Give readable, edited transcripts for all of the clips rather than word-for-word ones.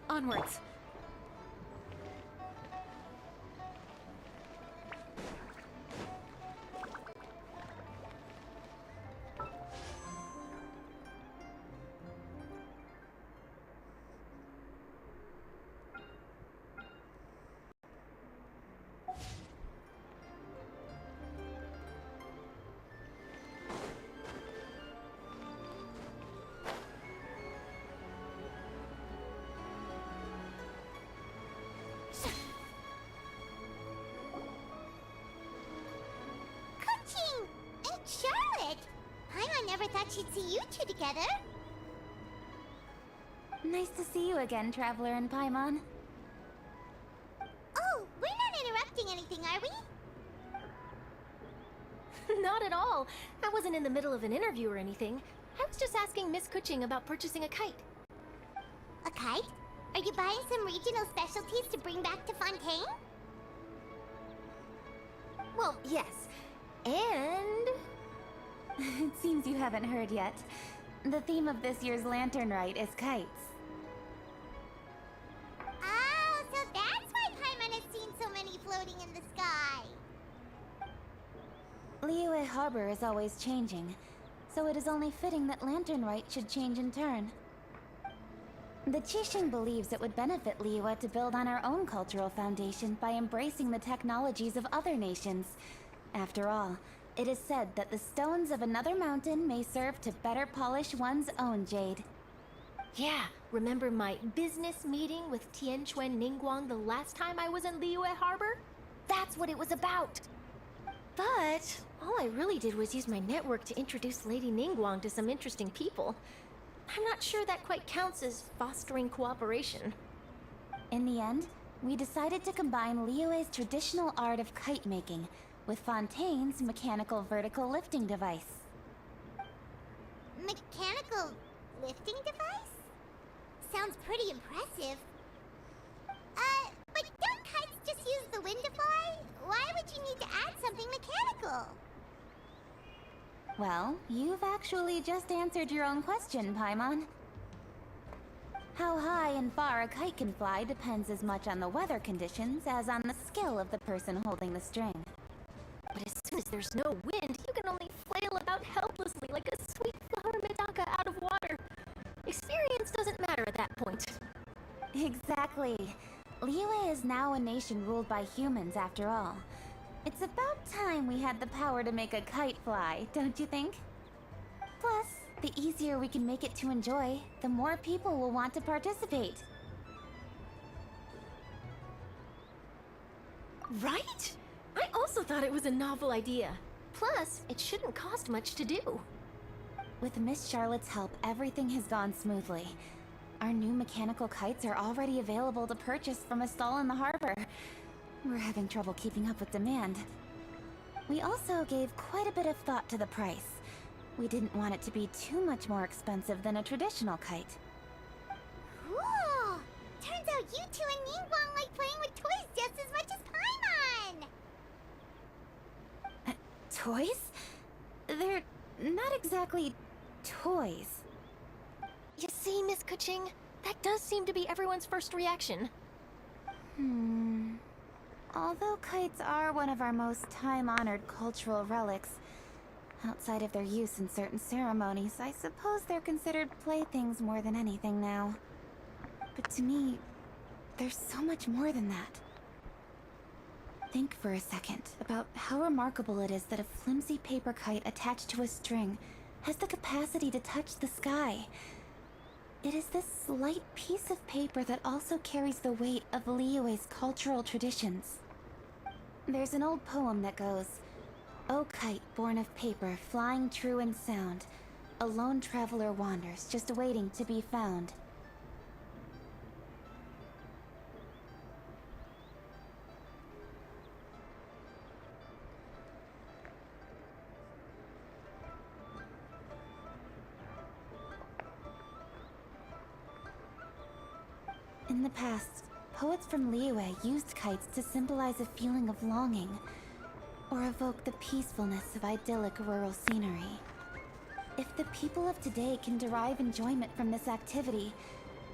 Onwards. Charlotte! I never thought she'd see you two together. Nice to see you again, Traveler and Paimon. Oh, we're not interrupting anything, are we? Not at all. I wasn't in the middle of an interview or anything. I was just asking Miss Kuching about purchasing a kite. A kite? Are you buying some regional specialties to bring back to Fontaine? Well, yes. And... It seems you haven't heard yet. The theme of this year's Lantern Rite is kites. Oh, so that's why Paimon has seen so many floating in the sky. Liyue Harbor is always changing, so it is only fitting that Lantern Rite should change in turn. The Qixing believes it would benefit Liyue to build on our own cultural foundation by embracing the technologies of other nations. After all, it is said that the stones of another mountain may serve to better polish one's own jade. Yeah, remember my business meeting with Tianquan Ningguang the last time I was in Liyue Harbor? That's what it was about! But all I really did was use my network to introduce Lady Ningguang to some interesting people. I'm not sure that quite counts as fostering cooperation. In the end, we decided to combine Liyue's traditional art of kite making with Fontaine's mechanical vertical lifting device. Mechanical lifting device? Sounds pretty impressive. But don't kites just use the wind to fly? Why would you need to add something mechanical? Well, you've actually just answered your own question, Paimon. How high and far a kite can fly depends as much on the weather conditions as on the skill of the person holding the string. But as soon as there's no wind, you can only flail about helplessly like a sweet flower medaka out of water. Experience doesn't matter at that point. Exactly. Liyue is now a nation ruled by humans after all. It's about time we had the power to make a kite fly, don't you think? Plus, the easier we can make it to enjoy, the more people will want to participate. Right? I also thought it was a novel idea. Plus, it shouldn't cost much to do. With Miss Charlotte's help, everything has gone smoothly. Our new mechanical kites are already available to purchase from a stall in the harbor. We're having trouble keeping up with demand. We also gave quite a bit of thought to the price. We didn't want it to be too much more expensive than a traditional kite. Cool! Turns out you two and Ningguang like playing with toys just as much as Paimon! Toys? They're not exactly toys. You see, Miss Kuching, that does seem to be everyone's first reaction. Although kites are one of our most time-honored cultural relics, outside of their use in certain ceremonies, I suppose they're considered playthings more than anything now. But to me, there's so much more than that. Think for a second about how remarkable it is that a flimsy paper kite attached to a string has the capacity to touch the sky. It is this light piece of paper that also carries the weight of Liyue's cultural traditions. There's an old poem that goes, "O kite born of paper, flying true and sound, a lone traveler wanders, just waiting to be found." In the past, poets from Liyue used kites to symbolize a feeling of longing, or evoke the peacefulness of idyllic rural scenery. If the people of today can derive enjoyment from this activity,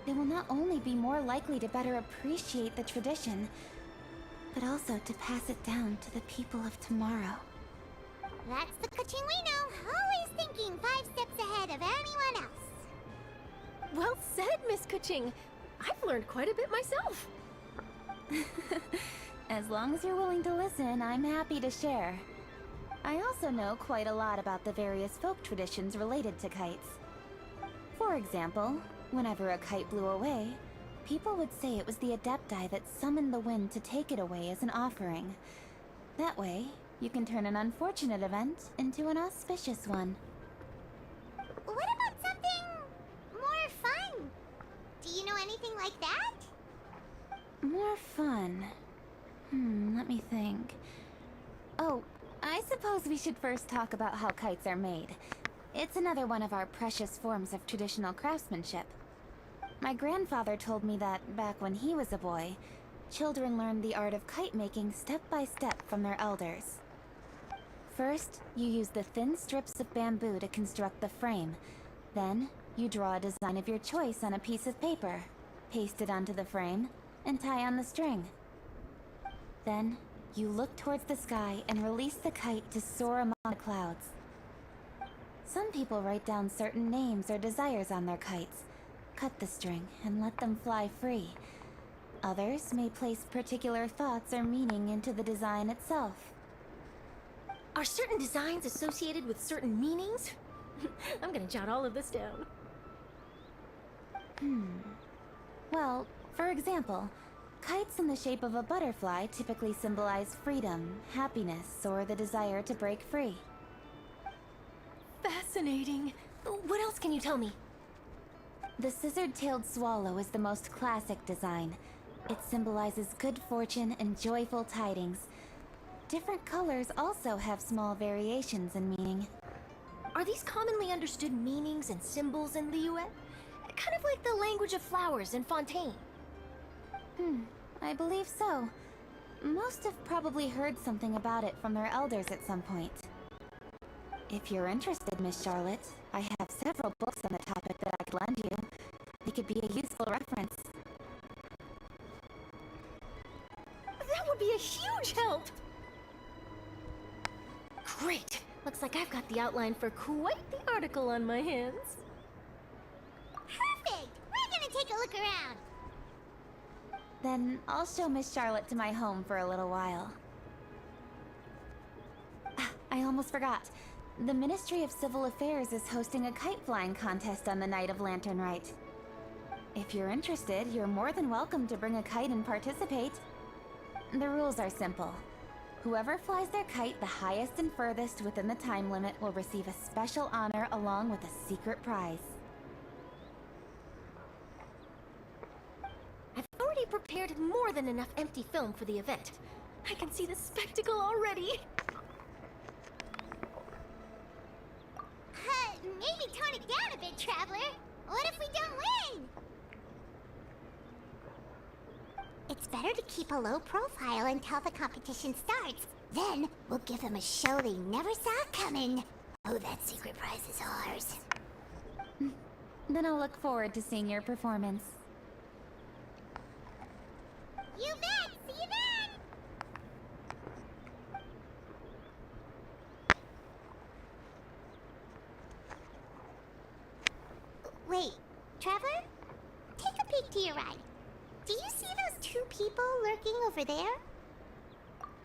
they will not only be more likely to better appreciate the tradition, but also to pass it down to the people of tomorrow. That's the Kuching we know, always thinking 5 steps ahead of anyone else. Well said, Miss Kuching. I've learned quite a bit myself. As long as you're willing to listen, I'm happy to share. I also know quite a lot about the various folk traditions related to kites. For example, whenever a kite blew away, people would say it was the Adepti that summoned the wind to take it away as an offering. That way, you can turn an unfortunate event into an auspicious one. What about something more fun? Do you know anything like that? More fun. Let me think. Oh, I suppose we should first talk about how kites are made. It's another one of our precious forms of traditional craftsmanship. My grandfather told me that, back when he was a boy, children learned the art of kite making step by step from their elders. First, you use the thin strips of bamboo to construct the frame. Then, you draw a design of your choice on a piece of paper, paste it onto the frame, and tie on the string. Then, you look towards the sky and release the kite to soar among the clouds. Some people write down certain names or desires on their kites, cut the string, and let them fly free. Others may place particular thoughts or meaning into the design itself. Are certain designs associated with certain meanings? I'm gonna jot all of this down. Well, for example, kites in the shape of a butterfly typically symbolize freedom, happiness, or the desire to break free. Fascinating. What else can you tell me? The scissored-tailed swallow is the most classic design. It symbolizes good fortune and joyful tidings. Different colors also have small variations in meaning. Are these commonly understood meanings and symbols in Liyue? Kind of like the language of flowers in Fontaine. I believe so. Most have probably heard something about it from their elders at some point. If you're interested, Miss Charlotte, I have several books on the topic that I could lend you. They could be a useful reference. That would be a huge help! Great! Looks like I've got the outline for quite the article on my hands. Perfect! We're gonna take a look around. Then I'll show Miss Charlotte to my home for a little while. I almost forgot. The Ministry of Civil Affairs is hosting a kite flying contest on the night of Lantern Rite. If you're interested, you're more than welcome to bring a kite and participate. The rules are simple. Whoever flies their kite the highest and furthest within the time limit will receive a special honor along with a secret prize. I've already prepared more than enough empty film for the event. I can see the spectacle already. Maybe tone it down a bit, Traveler. What if we don't win? It's better to keep a low profile until the competition starts. Then, we'll give them a show they never saw coming. Oh, that secret prize is ours. Then I'll look forward to seeing your performance. You bet! See you then! Wait, Traveler? Take a peek to your right. Do you see those two people lurking over there?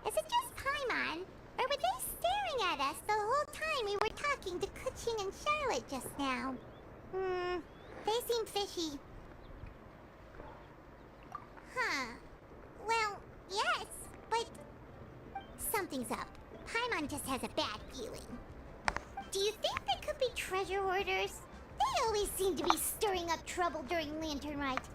Is it just Paimon? Or were they staring at us the whole time we were talking to Kuching and Charlotte just now? They seem fishy. Huh. Well, yes, but something's up. Paimon just has a bad feeling. Do you think they could be treasure hoarders? They always seem to be stirring up trouble during Lantern Rite.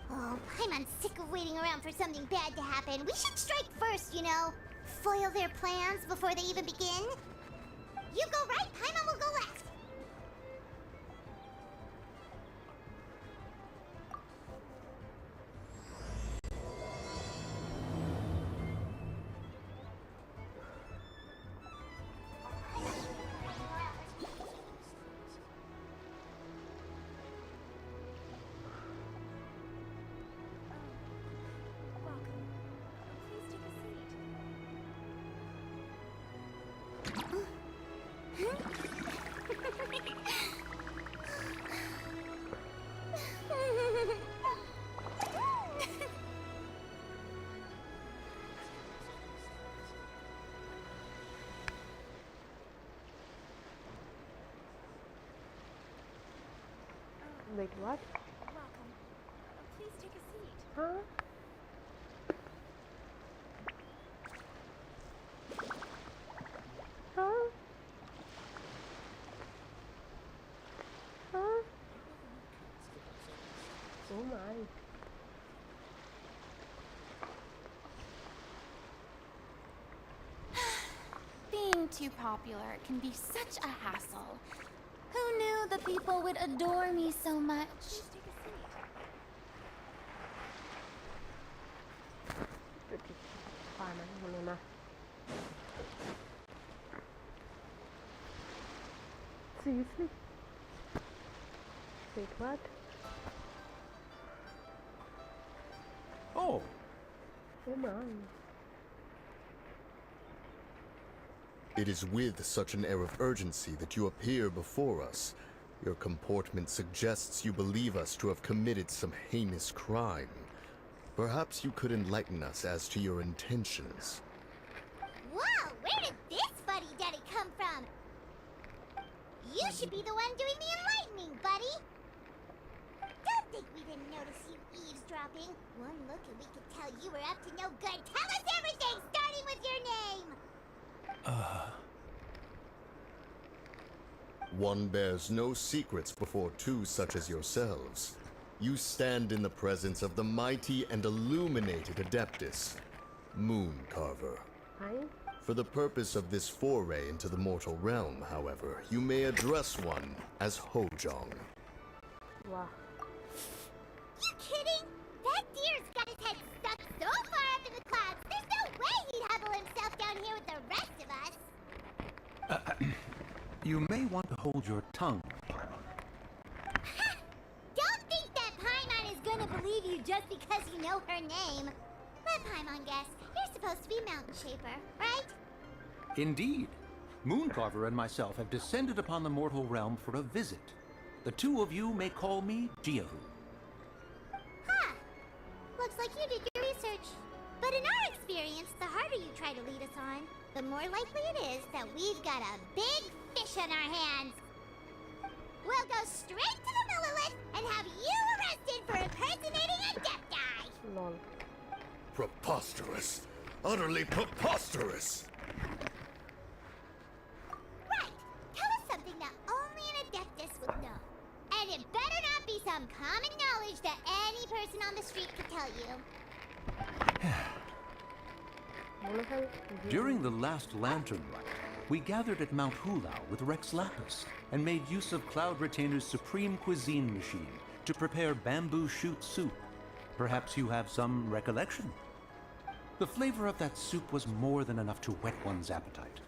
Oh, Paimon's sick of waiting around for something bad to happen. We should strike first, you know. Foil their plans before they even begin. You go right, Paimon will go left. Wait, what? Welcome. Please take a seat. Huh? Huh? Huh? Oh my. Being too popular can be such a hassle. Who knew the people would adore me so much? Please take a seat. Paano? Ano na? Seriously? Wait, what? Oh, Oh my. It is with such an air of urgency that you appear before us. Your comportment suggests you believe us to have committed some heinous crime. Perhaps you could enlighten us as to your intentions. Whoa, where did this fuddy-duddy come from? You should be the one doing the enlightening, buddy. Don't think we didn't notice you eavesdropping. One look and we could tell you were up to no good. Tell us everything, starting with your name. One bears no secrets before two such as yourselves. You stand in the presence of the mighty and illuminated Adeptus, Mooncarver. Hi? For the purpose of this foray into the mortal realm, however, you may address one as Hojong. Wow. You kidding? That deer's got his head stuck so far up in the clouds, there's no way he'd hobble himself down here with the rest of us. you may want to hold your tongue, Paimon. Don't think that Paimon is gonna believe you just because you know her name. Let Paimon guess. You're supposed to be Mountain Shaper, right? Indeed. Mooncarver and myself have descended upon the mortal realm for a visit. The two of you may call me Jiahu. Huh. Looks like you did your research. But in our experience, the harder you try to lead us on, the more likely it is that we've got a big fish on our hands. We'll go straight to the Millilith and have you arrested for impersonating a Adepti. Lol. Preposterous! Utterly preposterous! Right. Tell us something that only an Adeptus would know. And it better not be some common knowledge that any person on the street could tell you. During the last Lantern Rite, we gathered at Mount Hulao with Rex Lapis and made use of Cloud Retainer's supreme cuisine machine to prepare bamboo shoot soup. Perhaps you have some recollection? The flavor of that soup was more than enough to whet one's appetite.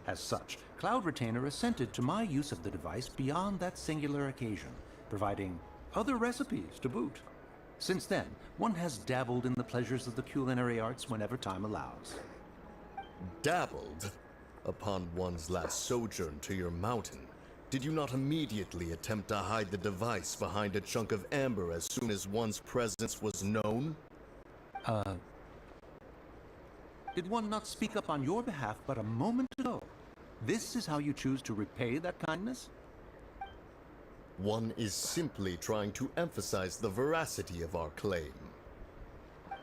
As such, Cloud Retainer assented to my use of the device beyond that singular occasion, providing other recipes to boot. Since then, one has dabbled in the pleasures of the culinary arts whenever time allows. Dabbled? Upon one's last sojourn to your mountain, did you not immediately attempt to hide the device behind a chunk of amber as soon as one's presence was known? Did one not speak up on your behalf but a moment ago? This is how you choose to repay that kindness? One is simply trying to emphasize the veracity of our claim.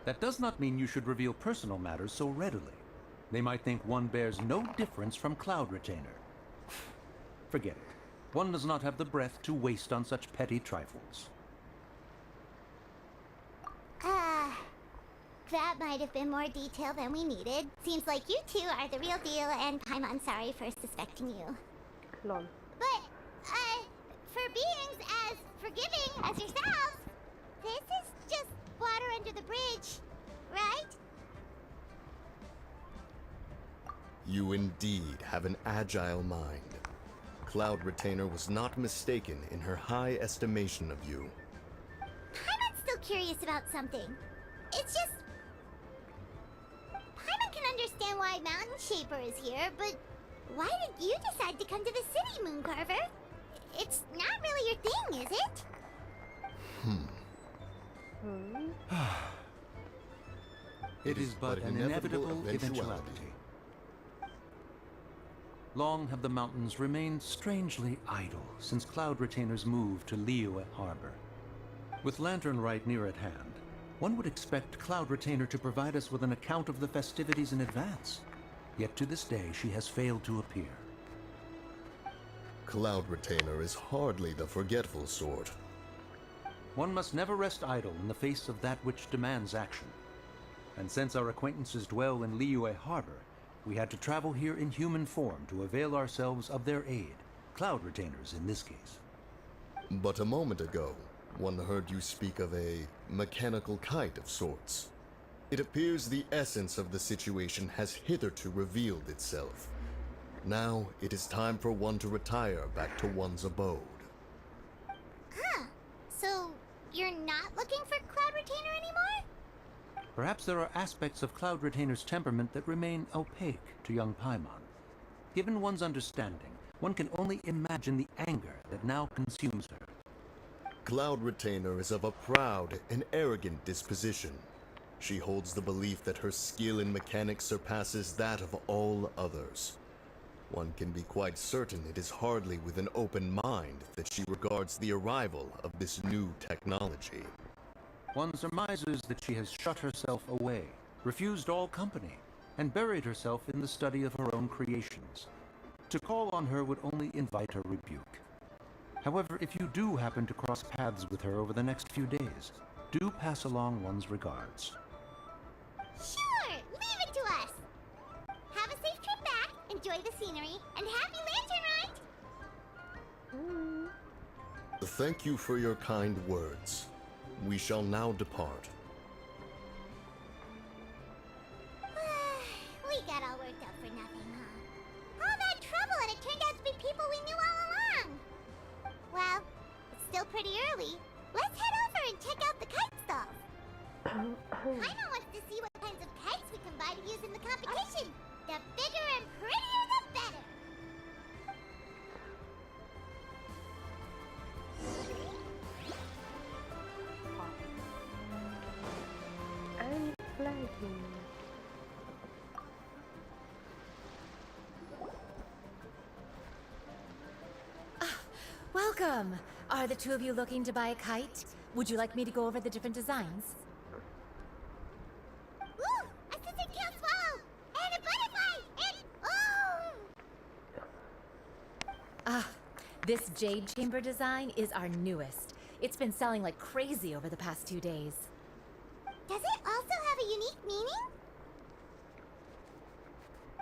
That does not mean you should reveal personal matters so readily. They might think one bears no difference from Cloud Retainer. Forget it. One does not have the breath to waste on such petty trifles. That might have been more detail than we needed. Seems like you two are the real deal, and I'm sorry for suspecting you. หล่อน But, for beings as forgiving as yourselves, this is just water under the bridge, right? You indeed have an agile mind. Cloud Retainer was not mistaken in her high estimation of you. I'm still curious about something. It's just... Paimon can understand why Mountain Shaper is here, but why did you decide to come to the city, Mooncarver? It's not really your thing, is it? It is but an inevitable eventuality. Long have the mountains remained strangely idle since Cloud Retainer's move to Liyue Harbor. With Lantern Rite near at hand, one would expect Cloud Retainer to provide us with an account of the festivities in advance. Yet to this day, she has failed to appear. Cloud Retainer is hardly the forgetful sort. One must never rest idle in the face of that which demands action. And since our acquaintances dwell in Liyue Harbor, we had to travel here in human form to avail ourselves of their aid, Cloud Retainers in this case. But a moment ago, one heard you speak of a mechanical kite of sorts. It appears the essence of the situation has hitherto revealed itself. Now it is time for one to retire back to one's abode. Huh. So, you're not looking for Cloud Retainer anymore? Perhaps there are aspects of Cloud Retainer's temperament that remain opaque to young Paimon. Given one's understanding, one can only imagine the anger that now consumes her. Cloud Retainer is of a proud and arrogant disposition. She holds the belief that her skill in mechanics surpasses that of all others. One can be quite certain it is hardly with an open mind that she regards the arrival of this new technology. One surmises that she has shut herself away, refused all company, and buried herself in the study of her own creations. To call on her would only invite her rebuke. However, if you do happen to cross paths with her over the next few days, do pass along one's regards. Sure! Leave it to us! Have a safe trip back, enjoy the scenery, and happy Lantern Rite! Thank you for your kind words. We shall now depart. We got all worked up for nothing, huh? All that trouble and it turned out to be people we knew all along! Well, it's still pretty early. Let's head over and check out the kite stalls. Paimon wants to see what kinds of kites we can buy to use in the competition. The bigger and prettier, the better. I'm flagging. Welcome! Are the two of you looking to buy a kite? Would you like me to go over the different designs? Ooh! A scissor tail swallow! And a butterfly! And... oh! This jade chamber design is our newest. It's been selling like crazy over the past 2 days. Does it also have a unique meaning?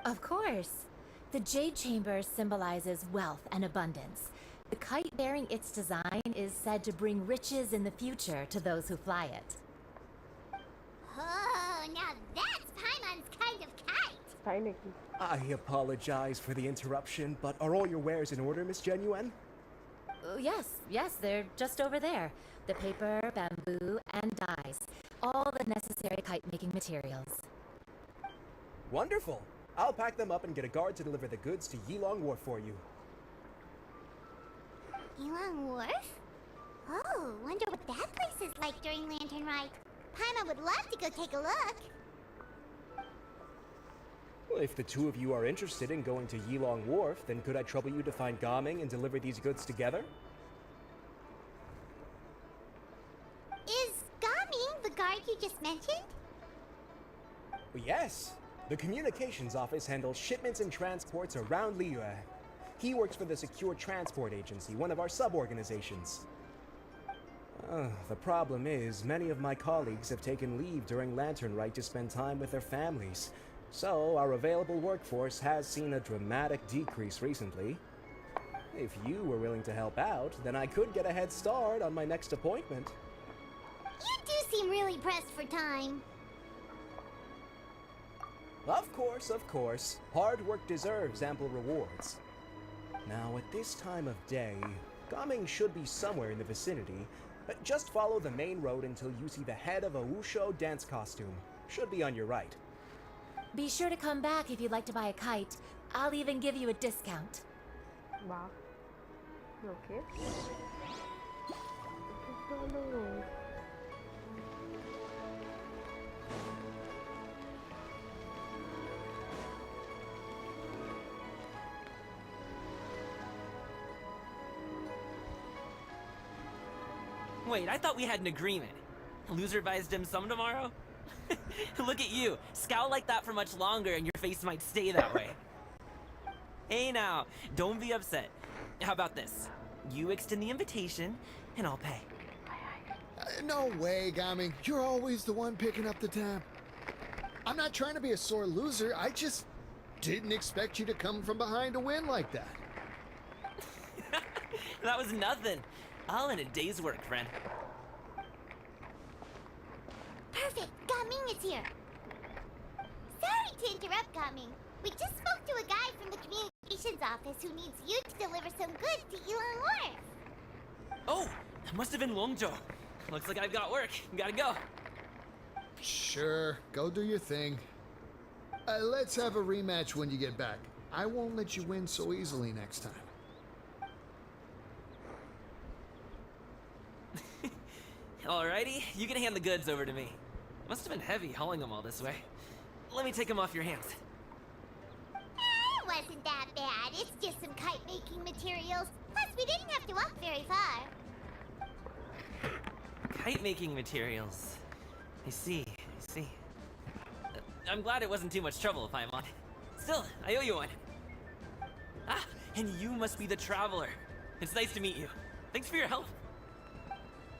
Of course. The jade chamber symbolizes wealth and abundance. The kite bearing its design is said to bring riches in the future to those who fly it. Oh, now that's Paimon's kind of kite! Panicky. I apologize for the interruption, but are all your wares in order, Miss Genuine? Yes, they're just over there. The paper, bamboo, and dyes. All the necessary kite-making materials. Wonderful! I'll pack them up and get a guard to deliver the goods to Yilong Wharf for you. Yilong Wharf? Oh, wonder what that place is like during Lantern Rite. Paimon would love to go take a look. Well, if the two of you are interested in going to Yilong Wharf, then could I trouble you to find Gaming and deliver these goods together? Is Gaming the guard you just mentioned? Well, yes. The communications office handles shipments and transports around Liyue. He works for the Secure Transport Agency, one of our sub-organizations. The problem is, many of my colleagues have taken leave during Lantern Rite to spend time with their families. So, our available workforce has seen a dramatic decrease recently. If you were willing to help out, then I could get a head start on my next appointment. You do seem really pressed for time. Of course. Hard work deserves ample rewards. Now, at this time of day, Gaming should be somewhere in the vicinity. But just follow the main road until you see the head of a Wushu dance costume. Should be on your right. Be sure to come back if you'd like to buy a kite. I'll even give you a discount. Wow. Okay. Just on the road. Wait, I thought we had an agreement. Loser buys dim sum tomorrow? Look at you. Scowl like that for much longer and your face might stay that way. Hey now, don't be upset. How about this? You extend the invitation, and I'll pay. No way, Gaming. You're always the one picking up the tab. I'm not trying to be a sore loser. I just didn't expect you to come from behind to win like that. That was nothing. All in a day's work, friend. Perfect, Gaming is here. Sorry to interrupt, Gaming. We just spoke to a guy from the communications office who needs you to deliver some goods to Yilong Wharf. Oh, that must have been Longzhou. Looks like I've got work. Gotta go. Sure, go do your thing. Let's have a rematch when you get back. I won't let you win so easily next time. Alrighty, you can hand the goods over to me. Must have been heavy hauling them all this way. Let me take them off your hands. It wasn't that bad. It's just some kite-making materials. Plus, we didn't have to walk very far. Kite-making materials. I see. I'm glad it wasn't too much trouble, Paimon. Still, I owe you one. Ah, and you must be the traveler. It's nice to meet you. Thanks for your help.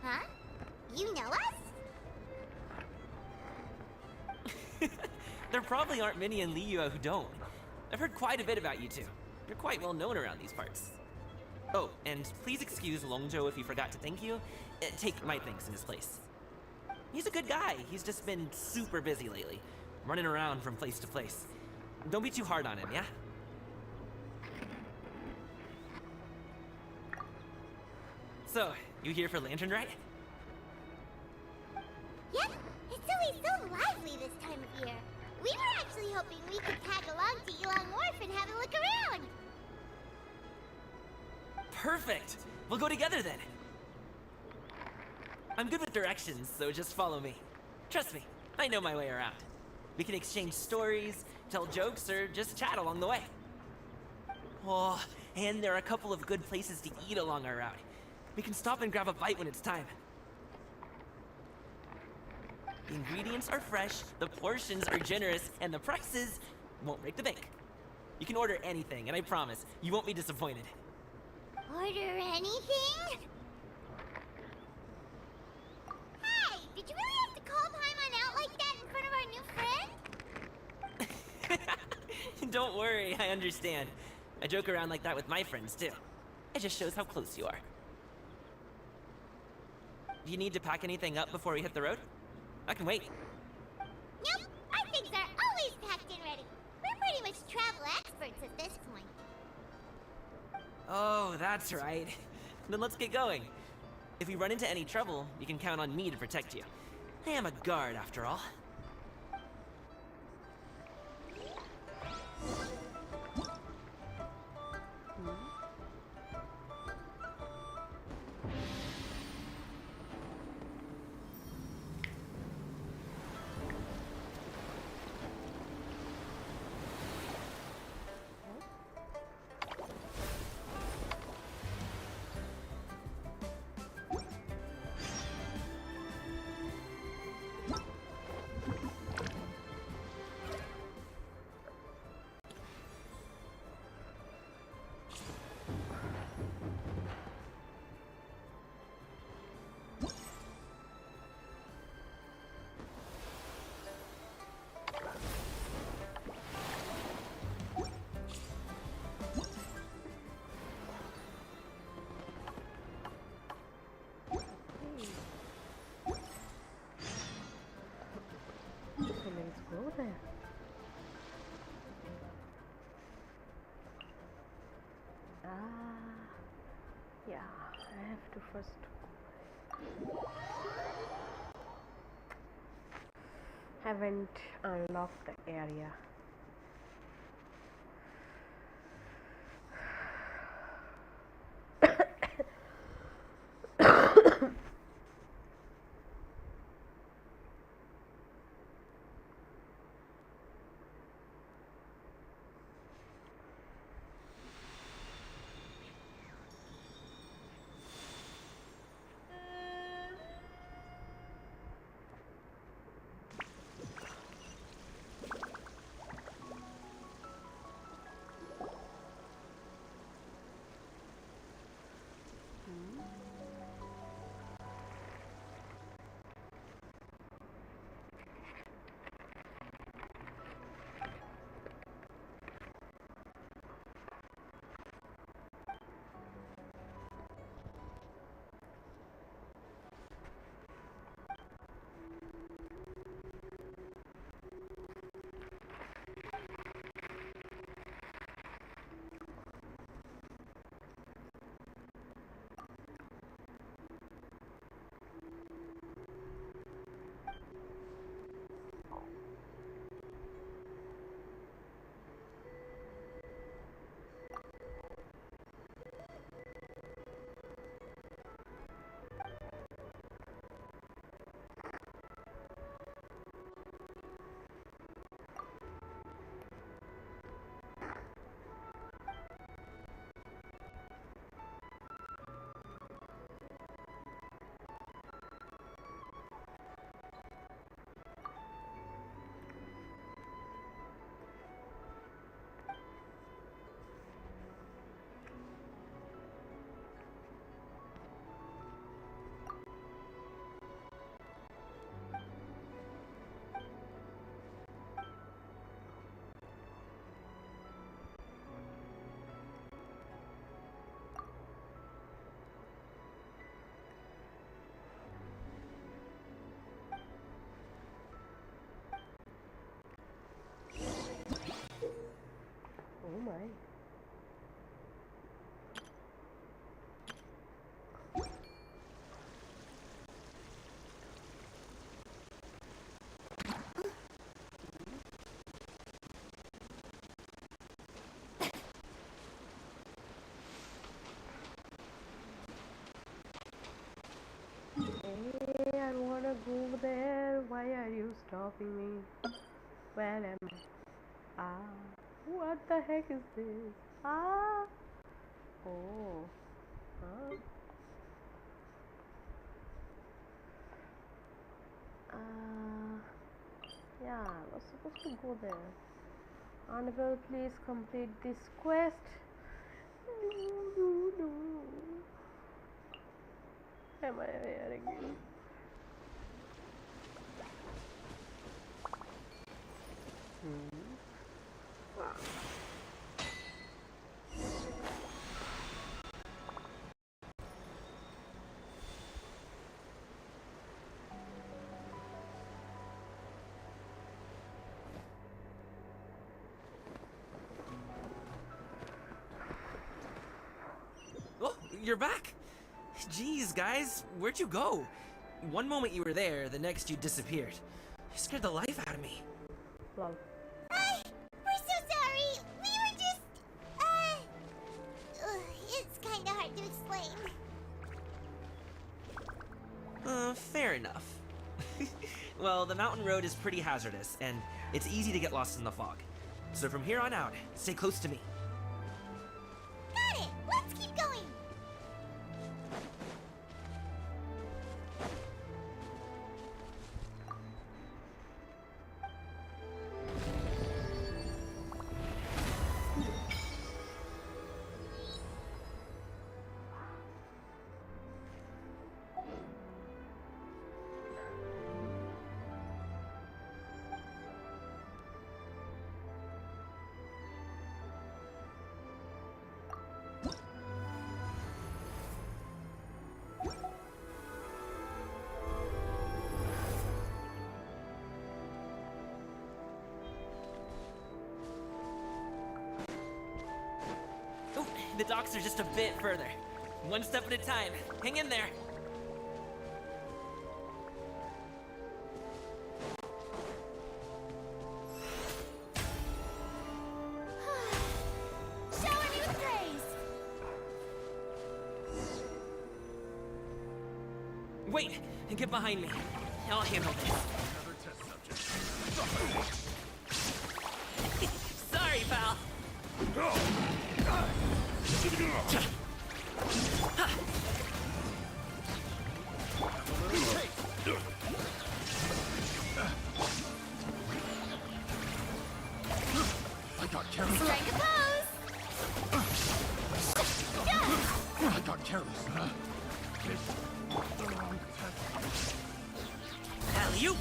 Huh? You know us? There probably aren't many in Liyue who don't. I've heard quite a bit about you two. You're quite well known around these parts. Oh, and please excuse Longzhou if he forgot to thank you. Take my thanks in his place. He's a good guy. He's just been super busy lately, running around from place to place. Don't be too hard on him, yeah? So, you here for Lantern Rite? Yep, it's always so lively this time of year. We were actually hoping we could tag along to Yilong Wharf and have a look around. Perfect! We'll go together then. I'm good with directions, so just follow me. Trust me, I know my way around. We can exchange stories, tell jokes, or just chat along the way. Oh, and there are a couple of good places to eat along our route. We can stop and grab a bite when it's time. The ingredients are fresh, the portions are generous, and the prices won't break the bank. You can order anything, and I promise, you won't be disappointed. Order anything? Hey, did you really have to call Paimon out like that in front of our new friend? Don't worry, I understand. I joke around like that with my friends, too. It just shows how close you are. Do you need to pack anything up before we hit the road? I can wait. Nope, our things are always packed and ready. We're pretty much travel experts at this point. Oh, that's right. Then let's get going. If we run into any trouble, you can count on me to protect you. I am a guard, after all. let's go there. Yeah, I have to first. Haven't unlocked the area. Oh my. Hey, I wanna go there. Why are you stopping me? Where am I? Ah, what the heck is this? Ah, oh, huh? Yeah, I was supposed to go there. Annabelle, please complete this quest. No. Am I there again? Oh, you're back! Jeez, guys, where'd you go? One moment you were there, the next you disappeared. You scared the life out of me. Lol. We're so sorry. We were just, it's kind of hard to explain. Fair enough. Well, the mountain road is pretty hazardous, and it's easy to get lost in the fog. So from here on out, stay close to me. Got it. Let's keep going. The docks are just a bit further. One step at a time. Hang in there. Shower me with praise! Wait! Get behind me. I'll handle this. Sorry, pal. I got careless. Strike a pose! I got careless. The wrong test. Alley-oop!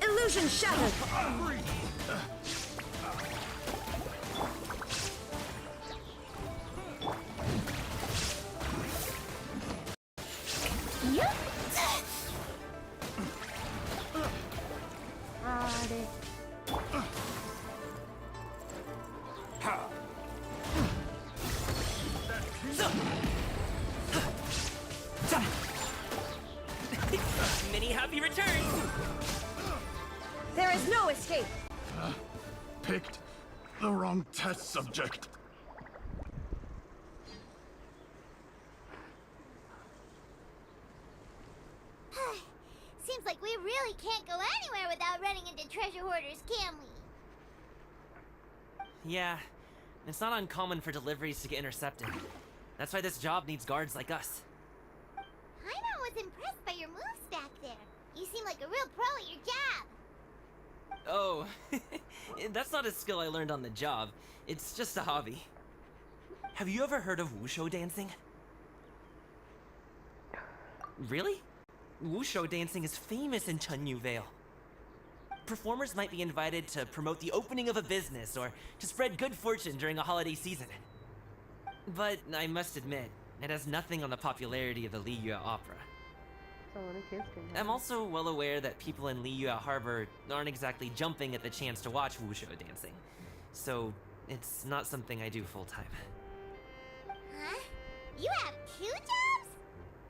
Illusion shattered! Many happy returns! There is no escape! Picked the wrong test subject. Seems like we really can't go anywhere without running into treasure hoarders, can we? Yeah, it's not uncommon for deliveries to get intercepted. That's why this job needs guards like us. Paimon was impressed by your moves back there. You seem like a real pro at your job. Oh, that's not a skill I learned on the job. It's just a hobby. Have you ever heard of wushu dancing? Really? Wushu dancing is famous in Chunyu Vale. Performers might be invited to promote the opening of a business or to spread good fortune during a holiday season. But I must admit, it has nothing on the popularity of the Liyue Opera. So when a kid's can I'm also well aware that people in Liyue Harbor aren't exactly jumping at the chance to watch wushu dancing. So it's not something I do full-time. Huh? You have 2 jobs?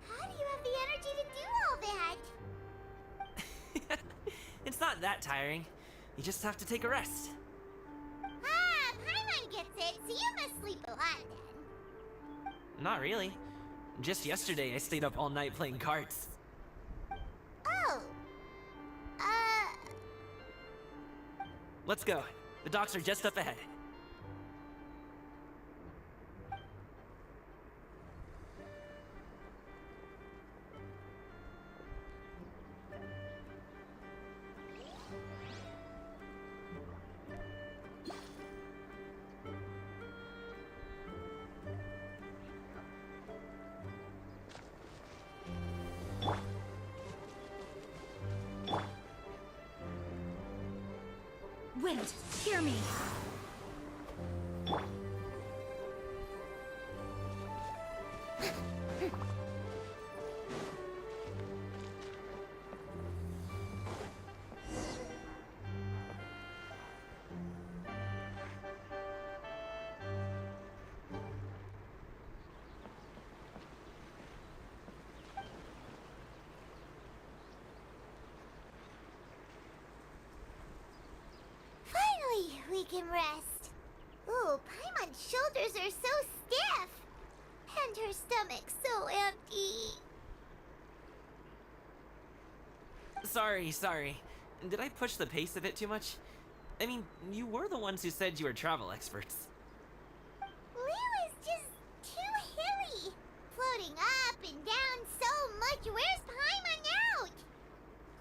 How do you have the energy to do all that? It's not that tiring. You just have to take a rest. Ah, Paimon gets it, so you must sleep a lot then. Not really. Just yesterday, I stayed up all night playing cards. Oh. Let's go. The docks are just up ahead. Wind, hear me! Finally, we can rest. Ooh, Paimon's shoulders are so stiff. And her stomach so empty. Sorry. Did I push the pace a bit too much? I mean, you were the ones who said you were travel experts. Liyue is just too hilly. Floating up and down so much. Where's Paimon now?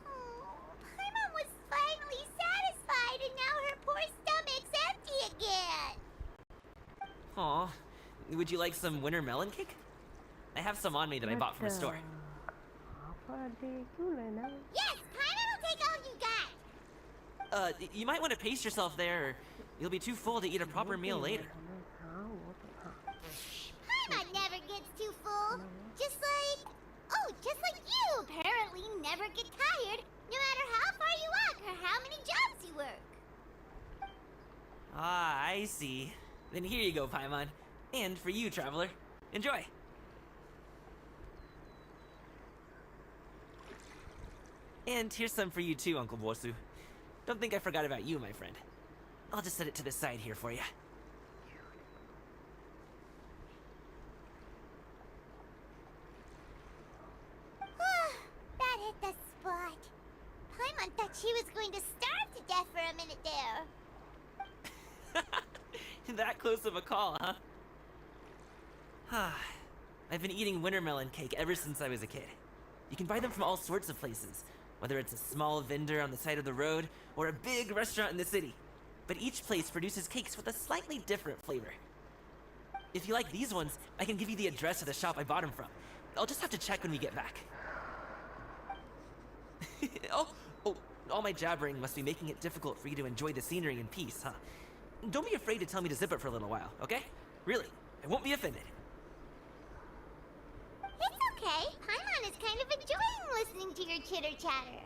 Oh, Paimon was finally satisfied and now her poor stomach's empty again. Aw, would you like some winter melon cake? I have some on me that I bought from a store. Yes, Paimon will take all you got. You might want to pace yourself there, or you'll be too full to eat a proper meal later. Paimon never gets too full. Just like you apparently never get tired, no matter how far you walk or how many jobs you work. Ah, I see. Then here you go, Paimon. And for you, traveler. Enjoy. And here's some for you too, Uncle Bosu. Don't think I forgot about you, my friend. I'll just set it to the side here for you. That hit the spot. Paimon thought she was going to starve to death for a minute there. That close of a call, huh? I've been eating wintermelon cake ever since I was a kid. You can buy them from all sorts of places, whether it's a small vendor on the side of the road or a big restaurant in the city. But each place produces cakes with a slightly different flavor. If you like these ones, I can give you the address of the shop I bought them from. I'll just have to check when we get back. Oh, all my jabbering must be making it difficult for you to enjoy the scenery in peace, huh? Don't be afraid to tell me to zip it for a little while, okay? Really, I won't be offended. It's okay. Paimon is kind of enjoying listening to your chitter-chatter.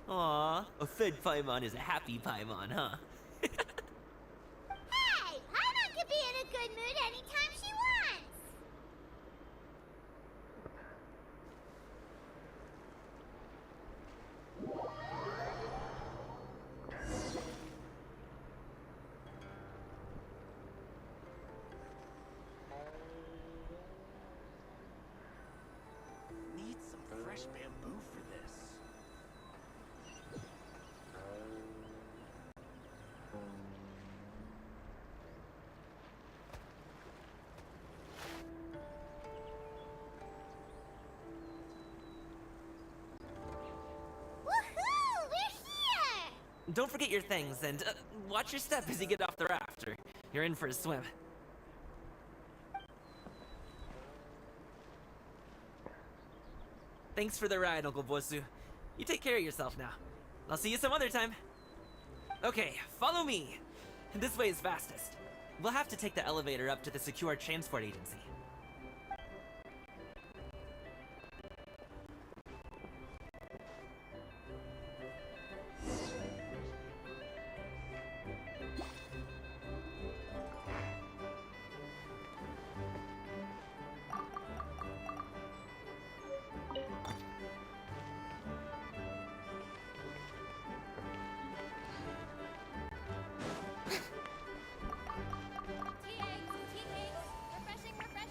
Aw, a fed Paimon is a happy Paimon, huh? Hey, Paimon can be in a good mood anytime she wants. Need some fresh bamboo for this. Woohoo! We're here! Don't forget your things, and watch your step as you get off the raft, or you're in for a swim. Thanks for the ride, Uncle Bosu. You take care of yourself now. I'll see you some other time. Okay, follow me. This way is fastest. We'll have to take the elevator up to the secure transport agency. Refreshing, refreshing.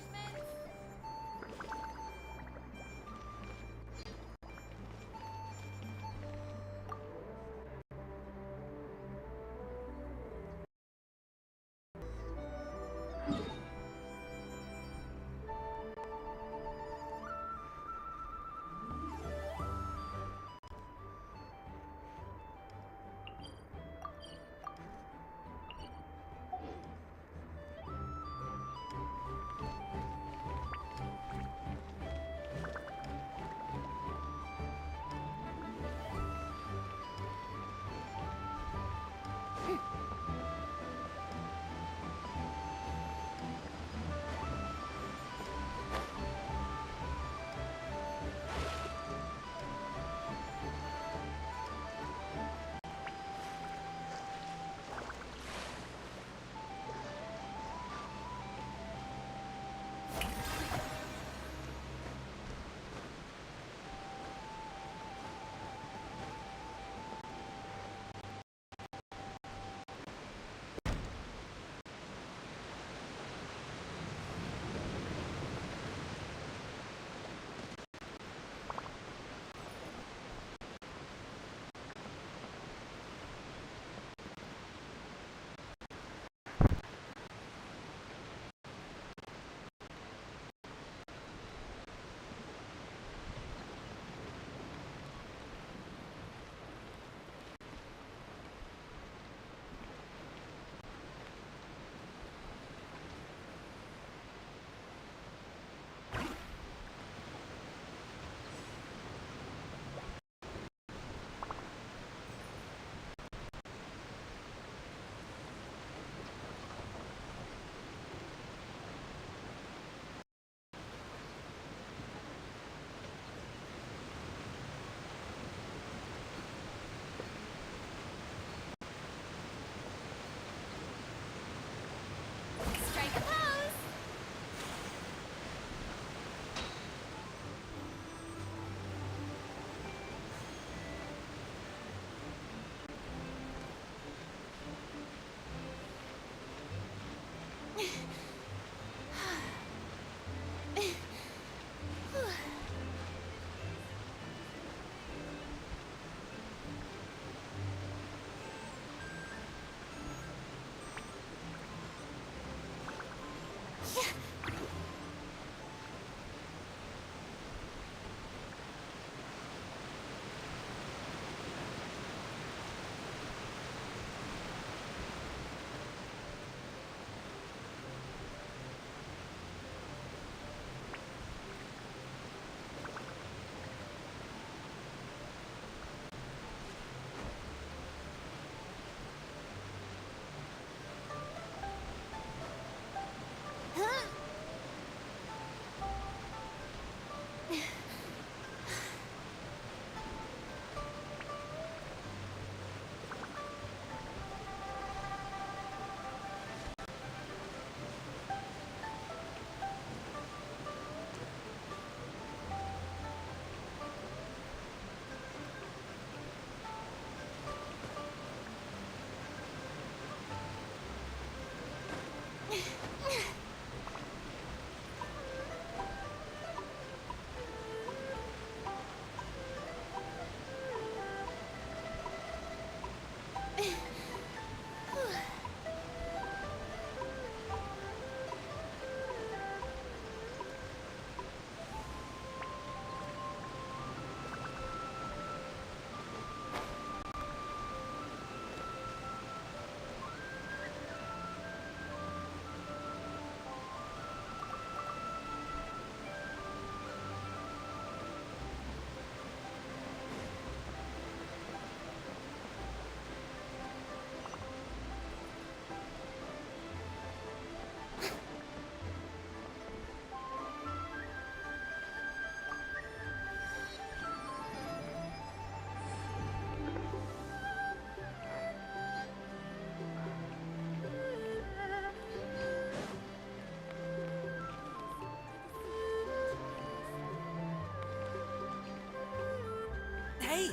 Hey!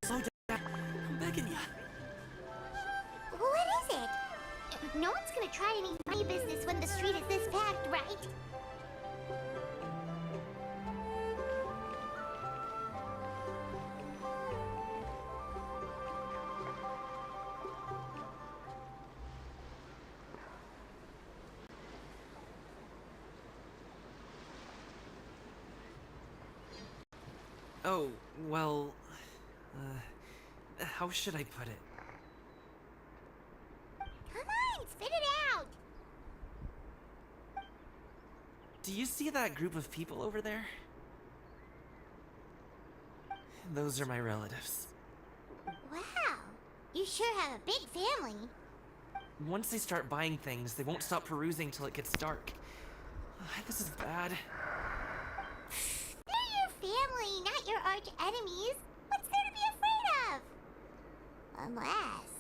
Slow down. I'm begging ya. What is it? No one's gonna try any funny business when the street is this packed, right? Oh, well... how should I put it? Come on, spit it out! Do you see that group of people over there? Those are my relatives. Wow, you sure have a big family. Once they start buying things, they won't stop perusing till it gets dark. This is bad. They're your family, not your arch enemies. What's there to be afraid of? Unless...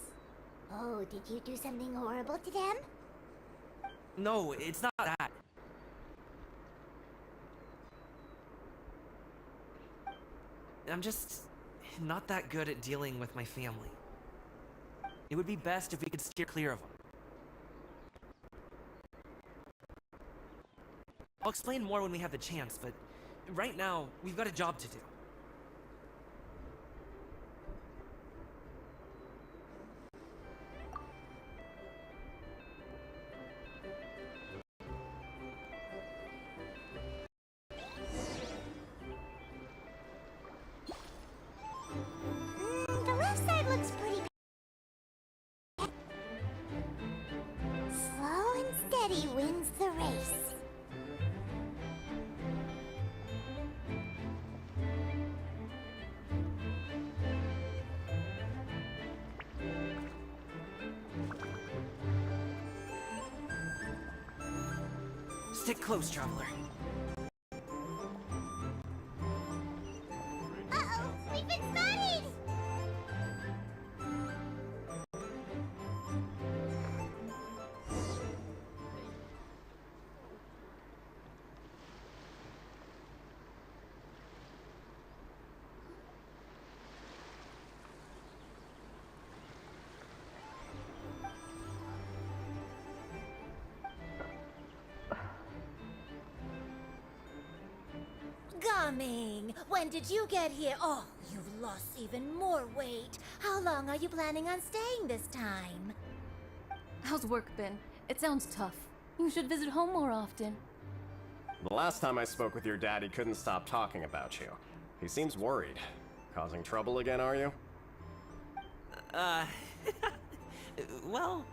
Oh, did you do something horrible to them? No, it's not that. I'm just not that good at dealing with my family. It would be best if we could steer clear of them. I'll explain more when we have the chance, but right now, we've got a job to do. The left side looks pretty... Slow and steady wins the race. Stick close, traveler. Uh-oh, we've been spotted! Coming! When did you get here? Oh, you've lost even more weight. How long are you planning on staying this time? How's work been? It sounds tough. You should visit home more often. The last time I spoke with your dad, he couldn't stop talking about you. He seems worried. Causing trouble again, are you? Well...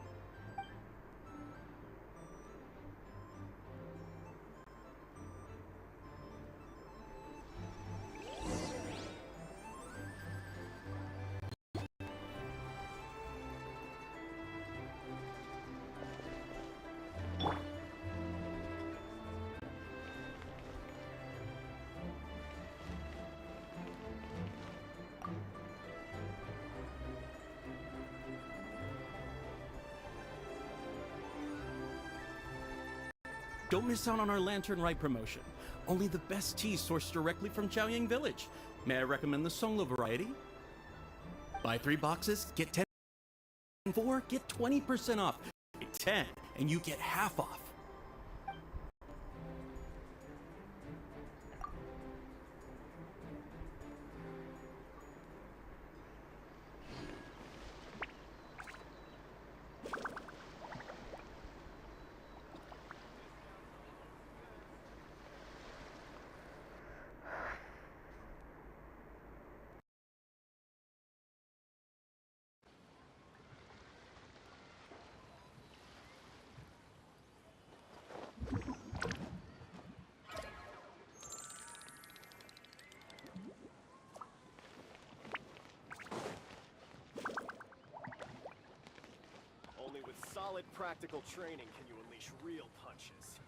Don't miss out on our Lantern Rite promotion. Only the best tea sourced directly from Chaoyang Village. May I recommend the Songlo variety? Buy 3 boxes, get 10. 4, get 20% off. Buy 10, and you get half off. Only with solid practical training can you unleash real punches.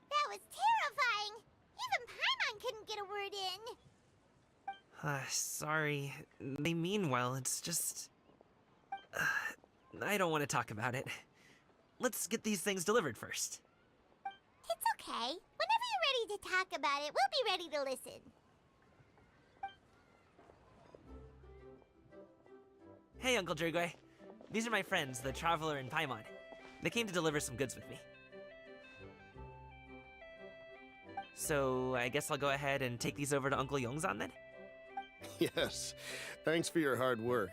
That was terrifying! Even Paimon couldn't get a word in! Sorry. They mean well, it's just... I don't want to talk about it. Let's get these things delivered first. It's okay. Whenever you're ready to talk about it, we'll be ready to listen. Hey, Uncle Drugway. These are my friends, the Traveler and Paimon. They came to deliver some goods with me. So, I guess I'll go ahead and take these over to Uncle Yongzan then? Yes, thanks for your hard work.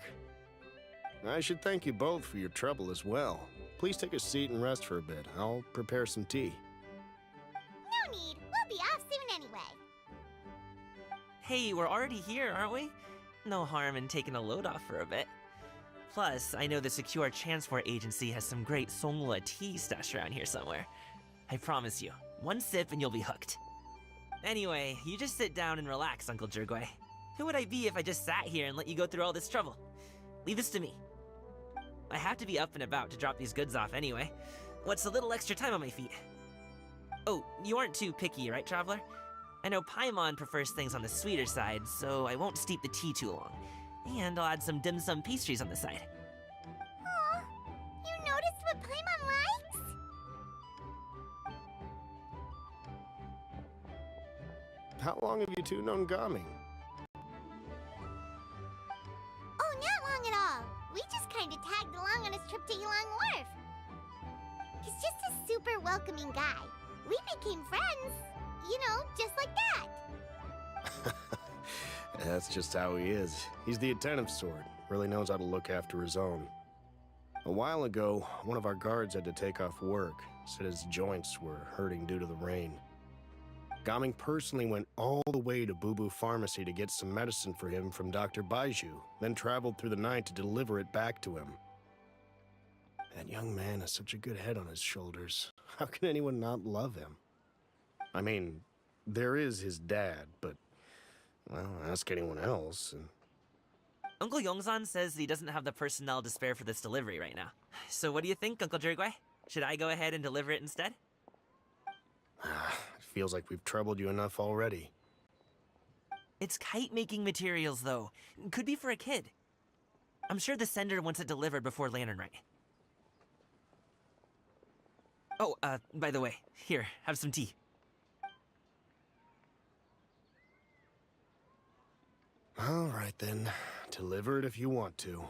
I should thank you both for your trouble as well. Please take a seat and rest for a bit. I'll prepare some tea. No need. We'll be off soon anyway. Hey, we're already here, aren't we? No harm in taking a load off for a bit. Plus, I know the Secure Transport Agency has some great Songhua tea stashed around here somewhere. I promise you, one sip and you'll be hooked. Anyway, you just sit down and relax, Uncle Jergway. Who would I be if I just sat here and let you go through all this trouble? Leave this to me. I have to be up and about to drop these goods off anyway. What's a little extra time on my feet? Oh, you aren't too picky, right, Traveler? I know Paimon prefers things on the sweeter side, so I won't steep the tea too long. And I'll add some dim sum pastries on the side. Aw, you noticed what Paimon likes? How long have you two known Gaming? Oh, not long at all. We just kind of tagged along on his trip to Yulong Wharf. He's just a super welcoming guy. We became friends, you know, just like that. That's just how he is. He's the attentive sort. Really knows how to look after his own. A while ago, one of our guards had to take off work. Said his joints were hurting due to the rain. Gaming personally went all the way to Boo Boo Pharmacy to get some medicine for him from Dr. Baiju, then traveled through the night to deliver it back to him. That young man has such a good head on his shoulders. How can anyone not love him? I mean, there is his dad, but, well, ask anyone else, and... Uncle Yongzan says he doesn't have the personnel to spare for this delivery right now. So what do you think, Uncle Jergway? Should I go ahead and deliver it instead? It feels like we've troubled you enough already. It's kite-making materials, though. Could be for a kid. I'm sure the sender wants it delivered before Lantern Rite. Oh, by the way, here, have some tea. All right, then. Deliver it if you want to.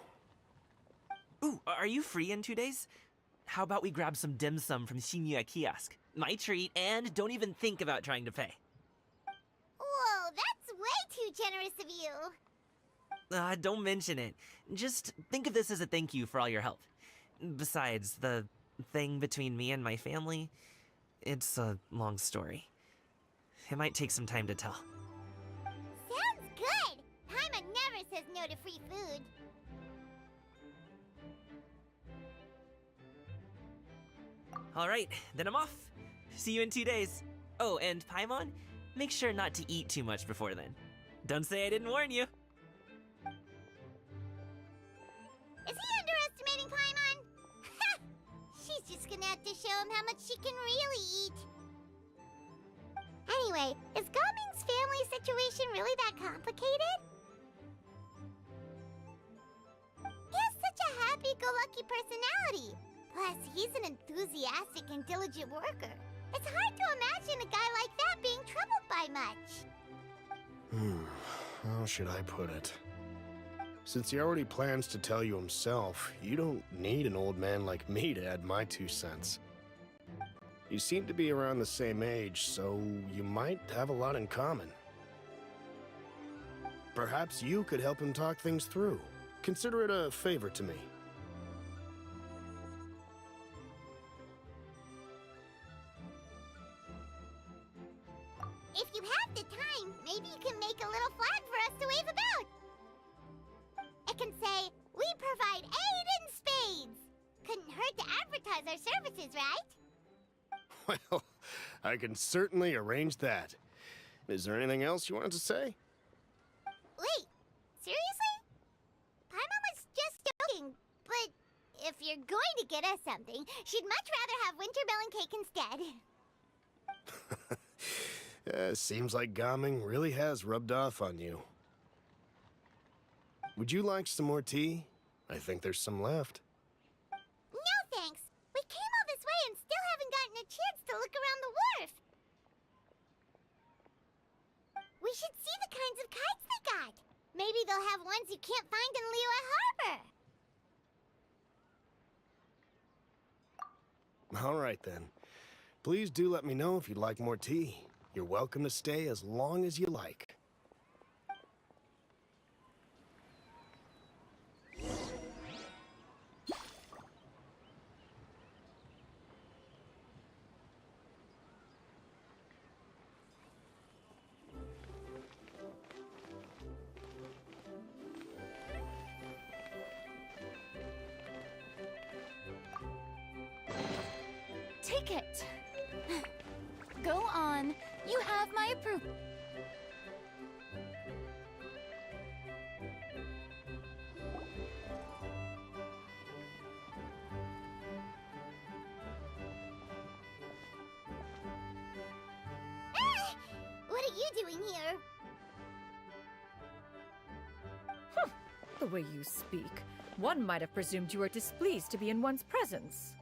Ooh, are you free in 2 days? How about we grab some dim sum from Shinya Kiosk? My treat, and don't even think about trying to pay. Whoa, that's way too generous of you. Don't mention it. Just think of this as a thank you for all your help. Besides, the thing between me and my family, it's a long story. It might take some time to tell. Sounds good. Paimon never says no to free food. Alright, then I'm off. See you in 2 days. Oh, and Paimon, make sure not to eat too much before then. Don't say I didn't warn you. Is he underestimating Paimon? Ha! She's just gonna have to show him how much she can really eat. Anyway, is Gaming's family situation really that complicated? He has such a happy-go-lucky personality. Plus, he's an enthusiastic and diligent worker. It's hard to imagine a guy like that being troubled by much. How should I put it? Since he already plans to tell you himself, you don't need an old man like me to add my 2 cents. You seem to be around the same age, so you might have a lot in common. Perhaps you could help him talk things through. Consider it a favor to me. If you have the time, maybe you can make a little flag for us to wave about. It can say, "We provide aid in spades." Couldn't hurt to advertise our services, right? Well, I can certainly arrange that. Is there anything else you wanted to say? Wait, seriously? Paimon was just joking, but if you're going to get us something, she'd much rather have wintermelon cake instead. Seems like Gaming really has rubbed off on you. Would you like some more tea? I think there's some left. ones you can't find in Liyue Harbor. All right then. Please do let me know if you'd like more tea. You're welcome to stay as long as you like. Take it. Go on. You have my approval. What are you doing here? The way you speak, one might have presumed you were displeased to be in one's presence.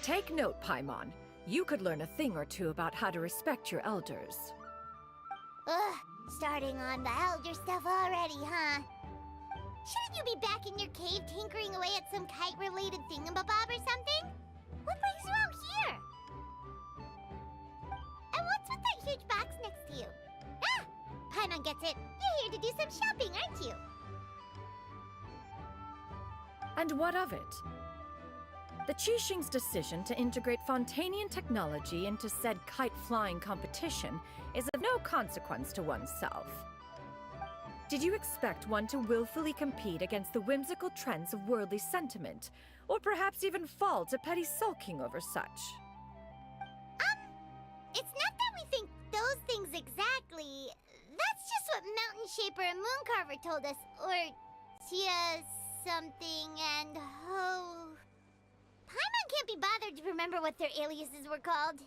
Take note, Paimon. You could learn a thing or two about how to respect your elders. Ugh, starting on the elder stuff already, huh? Shouldn't you be back in your cave tinkering away at some kite-related thingamabob or something? What brings you out here? And what's with that huge box next to you? Ah! Paimon gets it. You're here to do some shopping, aren't you? And what of it? The Qixing's decision to integrate Fontanian technology into said kite-flying competition is of no consequence to oneself. Did you expect one to willfully compete against the whimsical trends of worldly sentiment, or perhaps even fall to petty sulking over such? It's not that we think those things exactly. That's just what Mountain Shaper and Mooncarver told us, or Tia something and Ho... Paimon can't be bothered to remember what their aliases were called.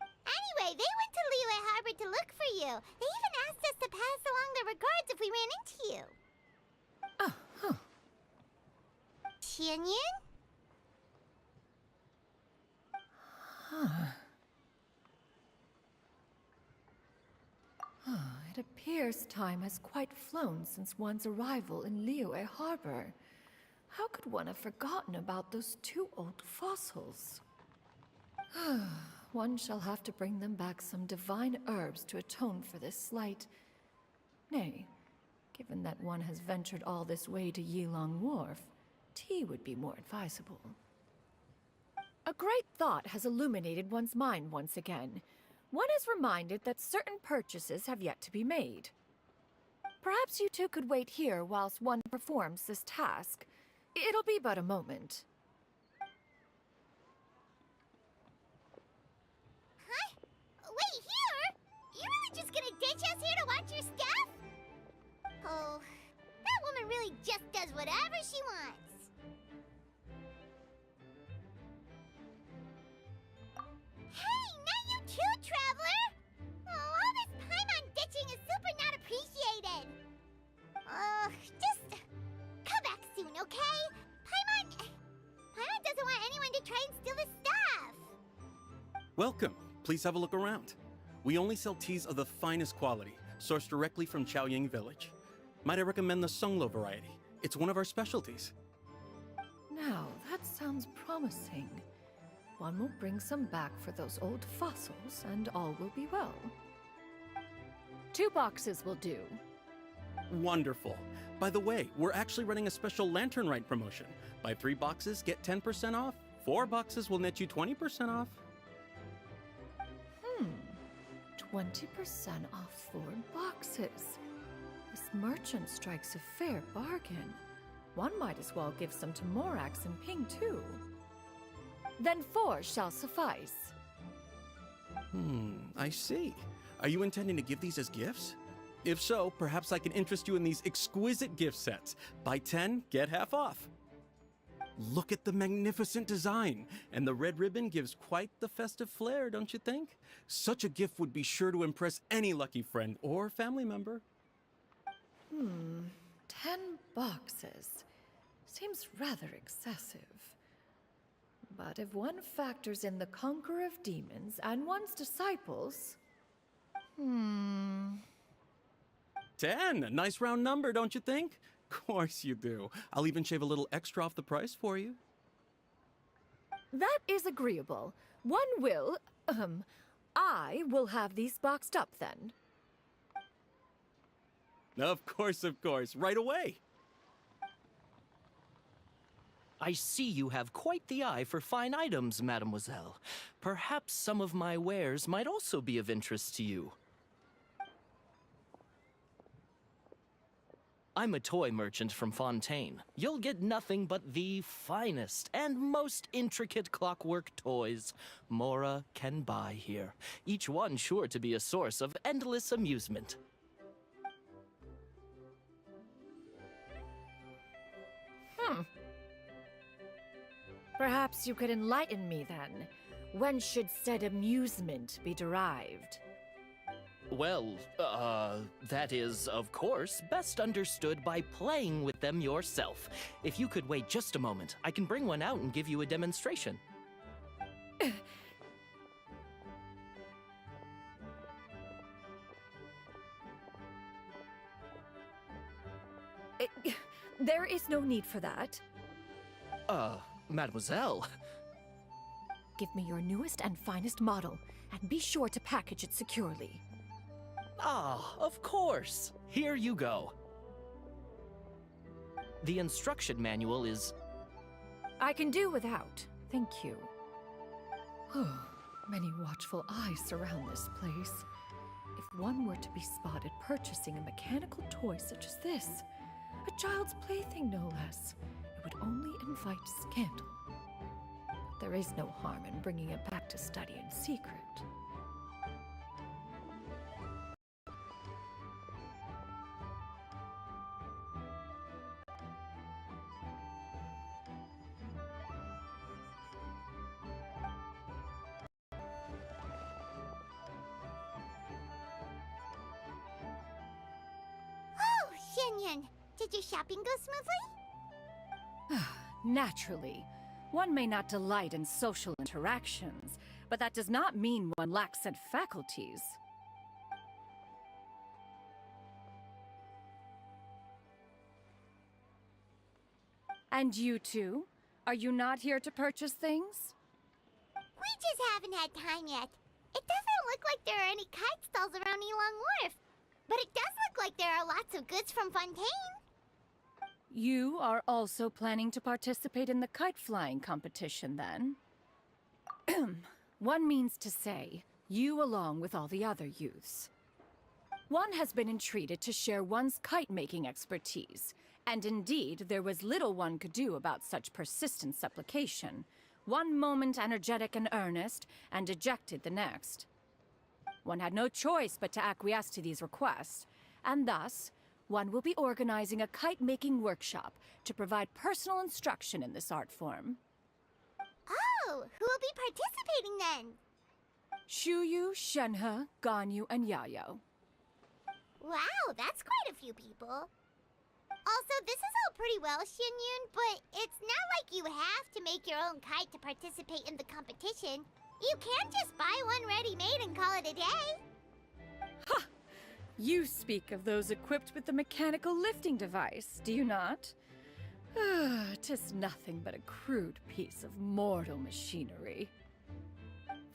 Anyway, they went to Liyue Harbor to look for you. They even asked us to pass along their regards if we ran into you. Oh, huh. Tianyun? It appears time has quite flown since one's arrival in Liyue Harbor. How could one have forgotten about those two old fossils? One shall have to bring them back some divine herbs to atone for this slight. Nay, given that one has ventured all this way to Yilong Wharf, tea would be more advisable. A great thought has illuminated one's mind once again. One is reminded that certain purchases have yet to be made. Perhaps you two could wait here whilst one performs this task. It'll be but a moment. Huh? Wait, here? You really just gonna ditch us here to watch your stuff? Oh, that woman really just does whatever she wants. Hey, not you too, Traveler! Oh, all this Paimon ditching is super not appreciated. Just come back soon, okay? Paimon doesn't want anyone to try and steal his stuff. Welcome. Please have a look around. We only sell teas of the finest quality, sourced directly from Chaoying Village. Might I recommend the Songlo variety? It's one of our specialties. Now, that sounds promising. One will bring some back for those old fossils, and all will be well. 2 boxes will do. Wonderful. By the way, we're actually running a special Lantern Rite promotion. Buy 3 boxes, get 10% off. 4 boxes will net you 20% off. 20% off 4 boxes. This merchant strikes a fair bargain. One might as well give some to Morax and Ping, too. Then 4 shall suffice. I see. Are you intending to give these as gifts? If so, perhaps I can interest you in these exquisite gift sets. Buy 10, get half off. Look at the magnificent design, and the red ribbon gives quite the festive flair, don't you think? Such a gift would be sure to impress any lucky friend or family member. 10 boxes. seems rather excessive. But if one factors in the conqueror of demons and one's disciples... 10. A nice round number, don't you think? Of course you do. I'll even shave a little extra off the price for you. That is agreeable. I will have these boxed up then. Of course, right away. I see you have quite the eye for fine items, mademoiselle. Perhaps some of my wares might also be of interest to you. I'm a toy merchant from Fontaine. You'll get nothing but the finest and most intricate clockwork toys Mora can buy here. Each one sure to be a source of endless amusement. Perhaps you could enlighten me then. When should said amusement be derived? Well, that is, of course, best understood by playing with them yourself. If you could wait just a moment, I can bring one out and give you a demonstration. There is no need for that. Mademoiselle. Give me your newest and finest model, and be sure to package it securely. Ah, of course. Here you go. The instruction manual is... I can do without, thank you. Many watchful eyes surround this place. If one were to be spotted purchasing a mechanical toy such as this, a child's plaything no less, it would only invite scandal. But there is no harm in bringing it back to study in secret. Shinyan, did your shopping go smoothly? Naturally. One may not delight in social interactions, but that does not mean one lacks said faculties. And you two? Are you not here to purchase things? We just haven't had time yet. It doesn't look like there are any kite stalls around Elong Wharf. But it does look like there are lots of goods from Fontaine. You are also planning to participate in the kite flying competition, then? One means to say, you along with all the other youths. One has been entreated to share one's kite-making expertise, and indeed, there was little one could do about such persistent supplication. One moment energetic and earnest, and dejected the next. One had no choice but to acquiesce to these requests, and thus, one will be organizing a kite-making workshop to provide personal instruction in this art form. Oh, who will be participating then? Shuyu, Shenhe, Ganyu, and Yayo. Wow, that's quite a few people. Also, this is all pretty well, Xinyun, but it's not like you have to make your own kite to participate in the competition. You can just buy one ready-made and call it a day. Ha! You speak of those equipped with the mechanical lifting device, do you not? 'Tis nothing but a crude piece of mortal machinery.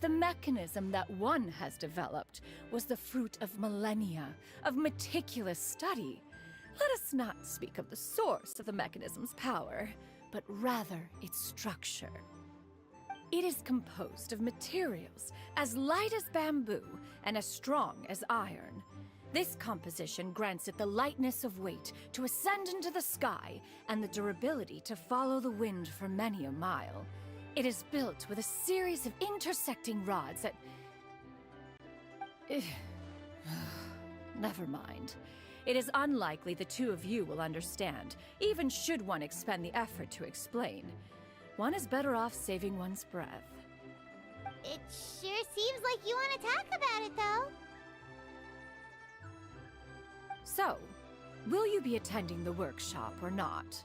The mechanism that one has developed was the fruit of millennia of meticulous study. Let us not speak of the source of the mechanism's power, but rather its structure. It is composed of materials as light as bamboo and as strong as iron. This composition grants it the lightness of weight to ascend into the sky and the durability to follow the wind for many a mile. It is built with a series of intersecting rods that... Never mind. It is unlikely the two of you will understand, even should one expend the effort to explain. One is better off saving one's breath. It sure seems like you want to talk about it, though. So, will you be attending the workshop or not?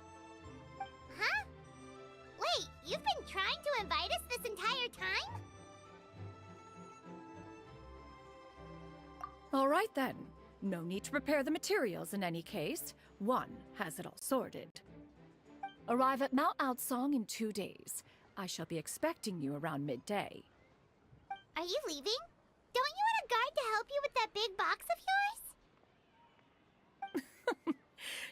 you've been trying to invite us this entire time? All right then. No need to prepare the materials in any case. One has it all sorted. Arrive at Mount Outsong in 2 days. I shall be expecting you around midday. Are you leaving? Don't you want a guard to help you with that big box of yours?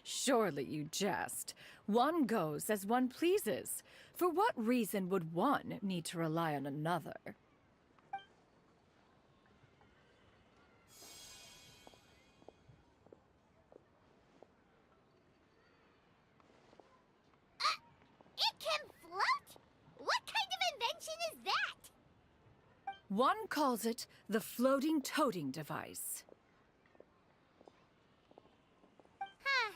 Surely you jest. One goes as one pleases. For what reason would one need to rely on another? It can float? What kind of invention is that? One calls it the floating toting device. Huh.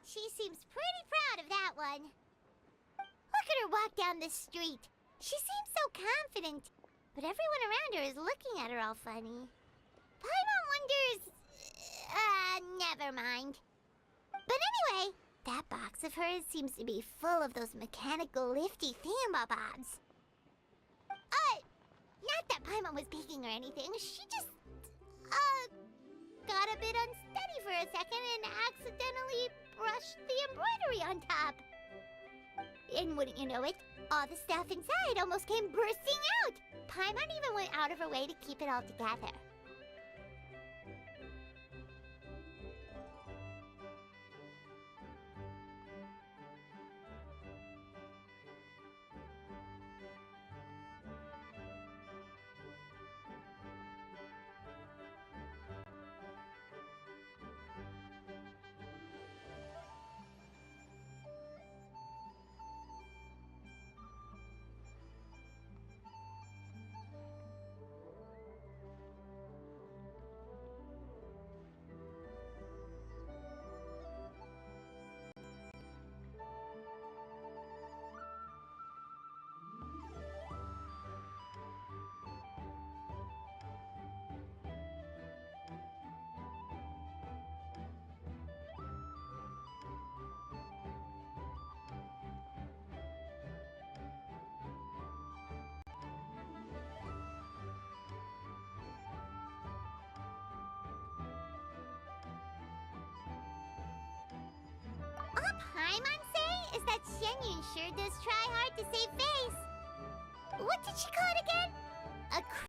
She seems pretty proud of that one. Look at her walk down the street. She seems so confident, but everyone around her is looking at her all funny. Paimon wonders... never mind. But anyway, that box of hers seems to be full of those mechanical lifty thingamabobs. Not that Paimon was peeking or anything. She just, got a bit unsteady for a second and accidentally brushed the embroidery on top. And wouldn't you know it, all the stuff inside almost came bursting out. Paimon even went out of her way to keep it all together. All Paimon say is that Xianyun sure does try hard to save face. What did she call it again? A